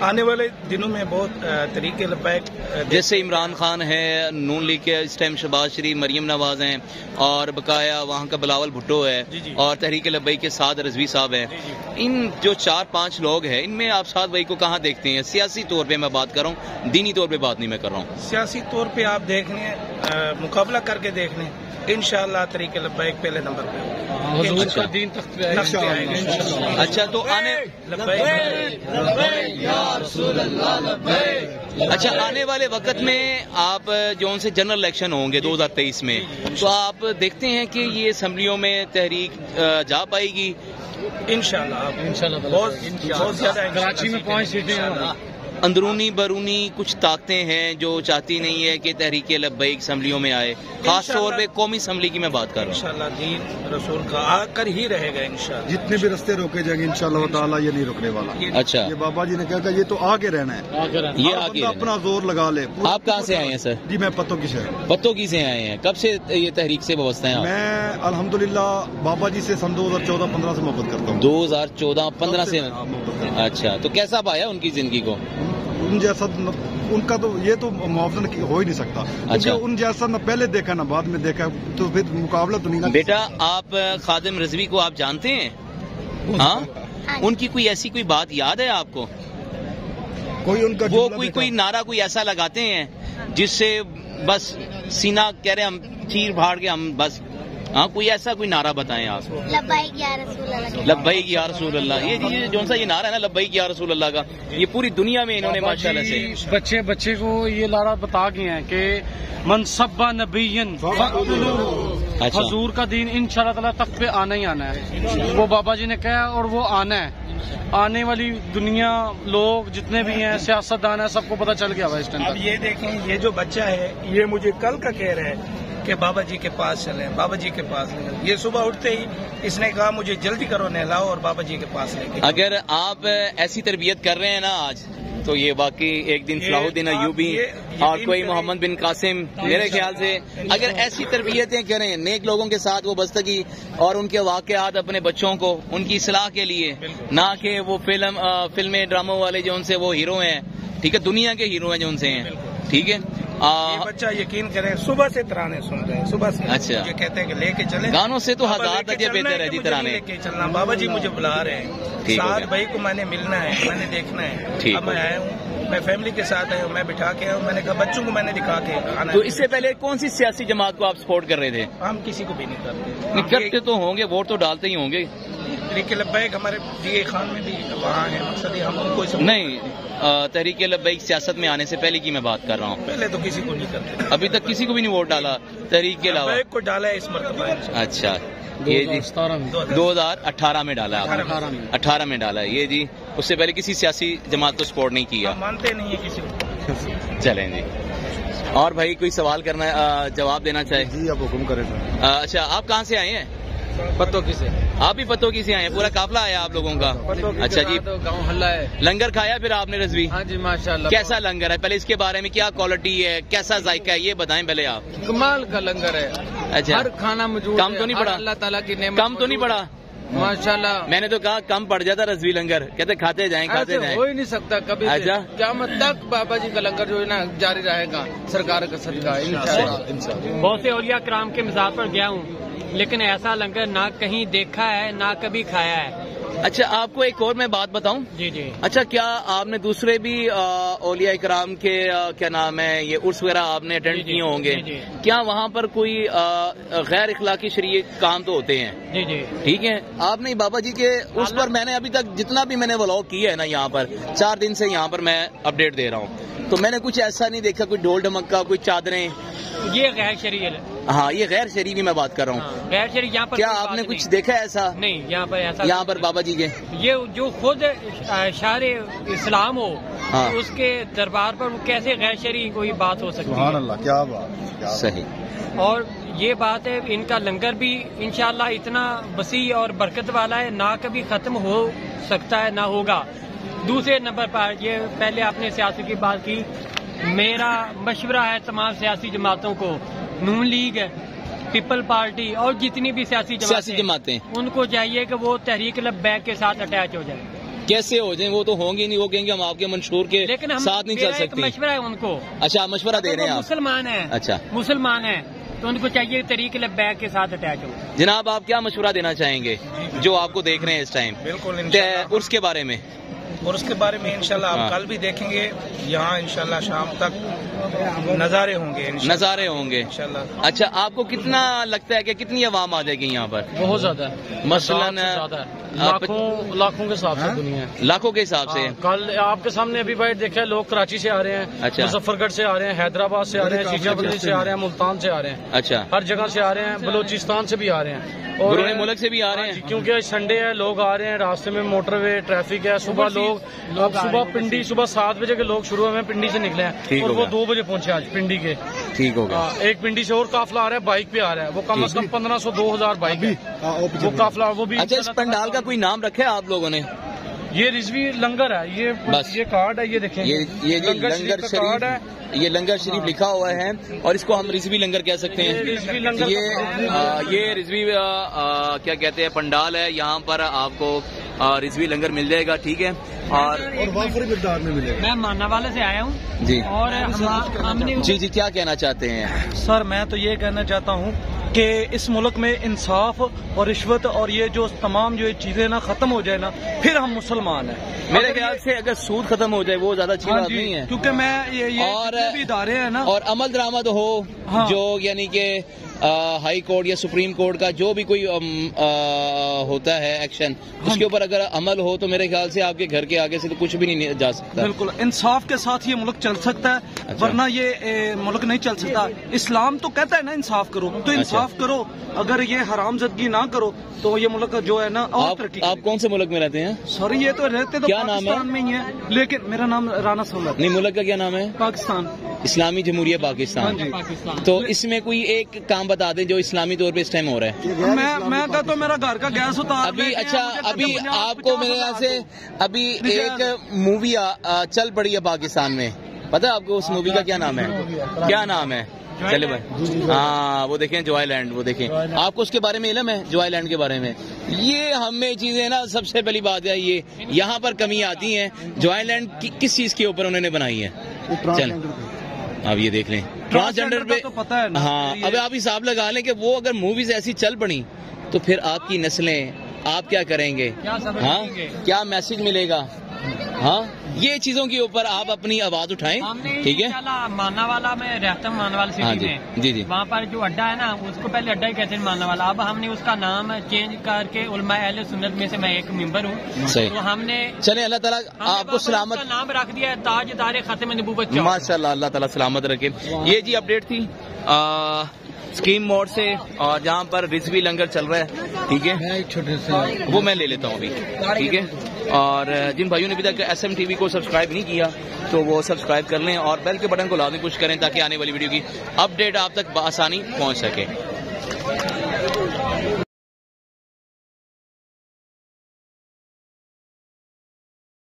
آنے والے دنوں میں بہت طریق لبیک جیسے عمران خان ہے نون لیگ کے اس ٹائم، شہباز شریف، مریم نواز ہیں، اور بقایا وہاں کا بلاول بھٹو ہے، اور تحریک لبیک کے سعد رضوی صاحب ہیں. ان جو 4-5 لوگ ہیں ان میں آپ سعد بھائی کو کہاں دیکھتے ہیں؟ سیاسی طور پہ میں بات کر رہا ہوں، دینی طور پہ بات نہیں میں کر رہا ہوں. سیاسی طور پہ آپ دیکھ لیں، مقابلہ کر کے دیکھ لیں. انشاءاللہ طریق لبیک پہلے نمبر پہ. اچھا تو آنے والے وقت میں آپ جو ان سے جنرل الیکشن ہوں گے 2023 میں، تو آپ دیکھتے ہیں کہ یہ اسمبلیوں میں تحریک جا پائے گی؟ انشاءاللہ بہت زیادہ. کراچی میں 5 سیٹیں ہیں. اندرونی بیرونی کچھ طاقتیں ہیں جو چاہتی نہیں ہے کہ تحریک لبیک اسمبلیوں میں آئے، خاص طور پہ قومی اسمبلی کی میں بات کر رہا ہوں. انشاءاللہ دین رسول کا آ کر ہی رہے گا انشاءاللہ. جتنے بھی رستے روکے جائیں گے انشاءاللہ تعالیٰ یہ نہیں رکنے والا. اچھا، یہ بابا جی نے کہا کہ یہ تو آگے رہنا ہے، یہ آگے اپنا زور لگا لے. آپ کہاں سے آئے ہیں سر؟ جی میں پتوں کی سے. پتوں کی سے آئے ہیں. کب سے یہ تحریک سے وابستہ ہیں آپ؟ میں الحمدللہ بابا جی سے سن 2014-15 سے محبت کرتا ہوں. 2014-15 سے. اچھا، تو کیسا پایا ان کی زندگی کو؟ ان جیسا ان کا تو یہ تو موازنہ ہو ہی نہیں سکتا. اچھا، ان جیسا نہ پہلے دیکھا نہ بعد میں دیکھا، تو پھر مقابلہ تو نہیں. بیٹا آپ خادم رضوی کو آپ جانتے ہیں؟ ہاں، ان کی کوئی ایسی کوئی بات یاد ہے آپ کو؟ کوئی ان کا وہ کوئی نعرہ کوئی ایسا لگاتے ہیں جس سے بس سینہ کہہ رہے ہم چیر پھاڑ کے ہم بس، ہاں کوئی ایسا کوئی نعرہ بتائیں آپ. لبیک یا رسول اللہ. لبیک یا رسول اللہ. یہ جون سا یہ نعرہ ہے نا لبیک یا رسول اللہ کا، یہ پوری دنیا میں انہوں نے ماشاءاللہ سے بچے کو یہ نعرہ بتا گئے ہیں کہ من سب نبیًا حضور کا دین انشاءاللہ تعالیٰ تخت پہ آنا ہی آنا ہے. وہ بابا جی نے کہا اور وہ آنا ہے. آنے والی دنیا لوگ جتنے بھی ہیں سیاست دان ہیں سب کو پتہ چل گیا. اب یہ دیکھیں یہ جو بچہ ہے یہ مجھے کل کا کہہ رہا ہے کہ بابا جی کے پاس چلیں، بابا جی کے پاس لیں. یہ صبح اٹھتے ہی اس نے کہا مجھے جلدی کرو نہلاؤ اور بابا جی کے پاس لے کے. اگر آپ ایسی تربیت کر رہے ہیں نا آج تو یہ واقعی ایک دن صلاح الدین ایوبی اور کوئی محمد بن قاسم میرے خیال سے اگر ایسی تربیتیں کریں نیک لوگوں کے ساتھ وہ بستگی اور ان کے واقعات اپنے بچوں کو ان کی اصلاح کے لیے، نہ کہ وہ فلمیں ڈراموں والے جو ان سے وہ ہیرو ہیں، ٹھیک ہے، دنیا کے ہیرو ہیں جو ان سے ہیں، ٹھیک ہے. بچہ یقین کرے صبح سے ترانے سن رہے ہیں، صبح سے. اچھا، یہ کہتے ہیں کہ لے کے چلیں، گانوں سے تو ہزار درجے بہتر ہے جی ترانے. لے کے چلنا، بابا جی مجھے بلا رہے ہیں، سعد بھائی کو میں نے ملنا ہے، میں نے دیکھنا ہے. اب میں آیا ہوں، میں فیملی کے ساتھ آیا ہوں، میں بٹھا کے آیا ہوں، میں نے کہا بچوں کو میں نے دکھا کے آنا. تو اس سے پہلے کون سی سیاسی جماعت کو آپ سپورٹ کر رہے تھے؟ ہم کسی کو بھی نہیں کرتے. نہیں کرتے تو ہوں گے، ووٹ تو ڈالتے ہی ہوں گے. تحریک لبیک ہمارے ڈی خان میں بھی وہاں ہے، مقصد ہم ان کو نہیں. تحریک لبیک سیاست میں آنے سے پہلے کی میں بات کر رہا ہوں. پہلے تو کسی کو نہیں کرتے، ابھی تک کسی کو بھی نہیں ووٹ ڈالا تحریک کے علاوہ. کو ڈالا ہے اس مرتبہ. اچھا، یہ جی 2018 میں ڈالا ہے، 18 میں ڈالا ہے یہ جی. اس سے پہلے کسی سیاسی جماعت کو سپورٹ نہیں کیا، مانتے نہیں ہے کسی کو. چلیں جی. اور بھائی کوئی سوال کرنا جواب دینا چاہے؟ جی آپ حکم کریں. اچھا، آپ کہاں سے آئے ہیں؟ پتوکی سے. آپ بھی پتوکی سے آئے ہیں؟ پورا قافلہ آیا آپ لوگوں کا؟ اچھا جی. گاؤں حلہ ہے. لنگر کھایا پھر آپ نے رضوی؟ ہاں جی ماشاءاللہ. کیسا لنگر ہے؟ پہلے اس کے بارے میں کیا کوالٹی ہے، کیسا ذائقہ ہے، یہ بتائیں پہلے آپ. کمال کا لنگر ہے. اچھا، ہر کھانا موجود. کم تو نہیں پڑا؟ اللہ تعالیٰ کی نعمت. کم تو نہیں پڑا؟ ماشاءاللہ. میں نے تو کہا کم پڑ جاتا رضوی لنگر، کہتے کھاتے جائیں کھاتے جائیں. ہو ہی نہیں سکتا کبھی. اچھا، قیامت تک بابا جی کا لنگر جو ہے نا جاری رہے گا سرکار کا صدقہ انشاءاللہ. بہت سے اولیاء کرام کے مزار پر گیا ہوں، لیکن ایسا لنگر نہ کہیں دیکھا ہے نہ کبھی کھایا ہے. اچھا، آپ کو ایک اور میں بات بتاؤں. جی جی. اچھا، کیا آپ نے دوسرے بھی اولیاء کرام کے کیا نام ہے یہ عرس وغیرہ آپ نے اٹینڈ کیے ہوں گے؟ کیا وہاں پر کوئی غیر اخلاقی شرعی کام تو ہوتے ہیں؟ جی جی. ٹھیک ہے. آپ نے بابا جی کے اس پر میں نے ابھی تک جتنا بھی میں نے ولاگ کیا ہے نا، یہاں پر 4 دن سے یہاں پر میں اپڈیٹ دے رہا ہوں، تو میں نے کچھ ایسا نہیں دیکھا، کوئی ڈھول ڈھمکا، کوئی چادریں. یہ غیر شرعی ہے. ہاں، یہ غیر شرعی میں بات کر رہا ہوں. غیر شرعی یہاں پر کیا آپ نے کچھ دیکھا ایسا؟ نہیں، یہاں پر ایسا. یہاں پر بابا جی کے یہ جو خود شاعر اسلام ہو اس کے دربار پر کیسے غیر شرعی کوئی بات ہو سکتی ہے؟ سبحان اللہ، کیا بات. صحیح. اور یہ بات ہے، ان کا لنگر بھی انشاءاللہ اتنا وسیع اور برکت والا ہے، نہ کبھی ختم ہو سکتا ہے نہ ہوگا. دوسرے نمبر پر یہ پہلے آپ نے سیاست کی بات کی، میرا مشورہ ہے تمام سیاسی جماعتوں کو، نون لیگ ہے، پیپل پارٹی اور جتنی بھی سیاسی جماعتیں ان کو چاہیے کہ وہ تحریک لبیک کے ساتھ اٹیچ ہو جائیں. کیسے ہو جائیں؟ وہ تو ہوں گی نہیں، وہ کہیں گے ہم آپ کے منشور کے ساتھ نہیں چل سکتے. مشورہ ہے ان کو. اچھا، مشورہ دے رہے ہیں آپ؟ مسلمان ہیں. اچھا، مسلمان ہیں تو ان کو چاہیے تحریک لبیک کے ساتھ اٹیچ ہو. جناب آپ کیا مشورہ دینا چاہیں گے جو آپ کو دیکھ رہے ہیں اس ٹائم؟ بالکل اس کے بارے میں. اور اس کے بارے میں انشاءاللہ آپ کل بھی دیکھیں گے، یہاں انشاءاللہ شام تک نظارے ہوں گے. نظارے ہوں گے انشاءاللہ. اچھا، آپ کو کتنا لگتا ہے کہ کتنی عوام آ جائے گی یہاں پر؟ بہت زیادہ. مثلاً لاکھوں کے حساب سے دنیا ہے. لاکھوں کے حساب سے. کل آپ کے سامنے ابھی بھائی دیکھا، لوگ کراچی سے آ رہے ہیں، مظفر گڑھ سے آ رہے ہیں، حیدرآباد سے آ رہے ہیں، شیشہ بندی سے آ رہے ہیں، ملتان سے آ رہے ہیں. اچھا، ہر جگہ سے آ رہے ہیں، بلوچستان سے بھی آ رہے ہیں، اور بیرون ملک سے بھی آ رہے ہیں. کیونکہ سنڈے ہے، لوگ آ رہے ہیں، راستے میں موٹر وے ٹریفک ہے. صبح صبح پنڈی 7 بجے کے لوگ شروع میں پنڈی سے نکلے ہیں اور وہ 2 بجے پہنچے آج پنڈی کے. ٹھیک ہوگا. ایک پنڈی سے اور قافلہ آ رہا ہے، بائک پہ آ رہا ہے، وہ کم از کم 1500-2000 بائک ہے وہ قافلہ. وہ بھی. اچھا، اس پنڈال کا کوئی نام رکھا ہے آپ لوگوں نے؟ یہ رضوی لنگر ہے، یہ بس یہ کارڈ ہے، یہ دیکھیں یہ لنگر شریف ہے، یہ لنگر شریف لکھا ہوا ہے اور اس کو ہم رضوی لنگر کہہ سکتے ہیں. یہ رضوی کیا کہتے ہیں پنڈال ہے، یہاں پر آپ کو رضوی لنگر مل جائے گا. ٹھیک ہے. اور وافر مقدار میں ملے گا. میں مانا والے سے آیا ہوں جی. اور ہم نے جی کیا کہنا چاہتے ہیں؟ سر میں تو یہ کہنا چاہتا ہوں کہ اس ملک میں انصاف اور رشوت اور یہ جو تمام جو چیزیں نا ختم ہو جائے نا، پھر ہم مسلمان ہیں. میرے خیال سے اگر سود ختم ہو جائے وہ زیادہ اچھی بات نہیں ہے، کیونکہ میں یہ بھی ادارے ہیں نا، اور عمل درآمد ہو جو یعنی کہ ہائی کورٹ یا سپریم کورٹ کا جو بھی کوئی ہوتا ہے ایکشن، اس کے اوپر اگر عمل ہو تو میرے خیال سے آپ کے گھر کے آگے سے تو کچھ بھی نہیں جا سکتا. بالکل انصاف کے ساتھ یہ ملک چل سکتا ہے، ورنہ یہ ملک نہیں چل سکتا. اسلام تو کہتا ہے نا انصاف کرو، تو انصاف کرو. اگر یہ حرام زدگی نہ کرو تو یہ ملک جو ہے نا اور ترقی. آپ کون سے ملک میں رہتے ہیں؟ سوری یہ تو رہتے تو پاکستان میں ہی ہے، لیکن میرا نام رانا سولر. نہیں، ملک کا کیا نام ہے؟ پاکستان. اسلامی جمہوریہ پاکستان. تو اس میں کوئی ایک کام بتا دیں جو اسلامی طور پہ اس ٹائم ہو رہا ہے. میں کہتا ہوں میرا گھر کا گیس اتار ابھی. اچھا ابھی آپ کو میرے یہاں سے ابھی ایک مووی چل پڑی ہے پاکستان میں, پتہ ہے آپ کو اس مووی کا کیا نام ہے؟ کیا نام ہے؟ چلے بھائی, ہاں وہ دیکھیں جوائے لینڈ, وہ دیکھیں. آپ کو اس کے بارے میں علم ہے جوائے لینڈ کے بارے میں؟ یہ ہمیں چیزیں نا سب سے پہلی بات ہے یہ یہاں پر کمی آتی ہیں. جوائے لینڈ کس چیز کے اوپر انہوں نے بنائی ہے؟ چلیں آپ یہ دیکھ لیں ٹرانسجینڈر پہ. ہاں اب آپ حساب لگا لیں کہ وہ اگر موویز ایسی چل پڑی تو پھر آپ کی نسلیں آپ کیا کریں گے؟ ہاں کیا میسج ملے گا؟ ہاں یہ چیزوں کے اوپر آپ اپنی آواز اٹھائیں. ٹھیک ہے, مانا والا میں رہتا ہوں, مانا والا سٹی میں. جی جی, وہاں پر جو اڈا ہے نا اس کو پہلے اڈا ہی کہتے ہیں مانا والا. اب ہم نے اس کا نام چینج کر کے علماء اہل سنت میں سے میں ایک ممبر ہوں. تو ہم نے چلیں اللہ تعالیٰ آپ کو سلامت نام رکھ دیا ہے تاجدار ختم نبوت. ماشاء اللہ, اللہ تعالیٰ سلامت رکھے. یہ جی اپڈیٹ تھی اسکیم موڈ سے, اور جہاں پر رضوی لنگر چل رہا ہے. ٹھیک ہے, وہ میں لے لیتا ہوں ابھی. ٹھیک ہے, اور جن بھائیوں نے ابھی تک SM TV کو سبسکرائب نہیں کیا تو وہ سبسکرائب کر لیں اور بیل کے بٹن کو لازمی پش کریں تاکہ آنے والی ویڈیو کی اپڈیٹ آپ تک بآسانی پہنچ سکے.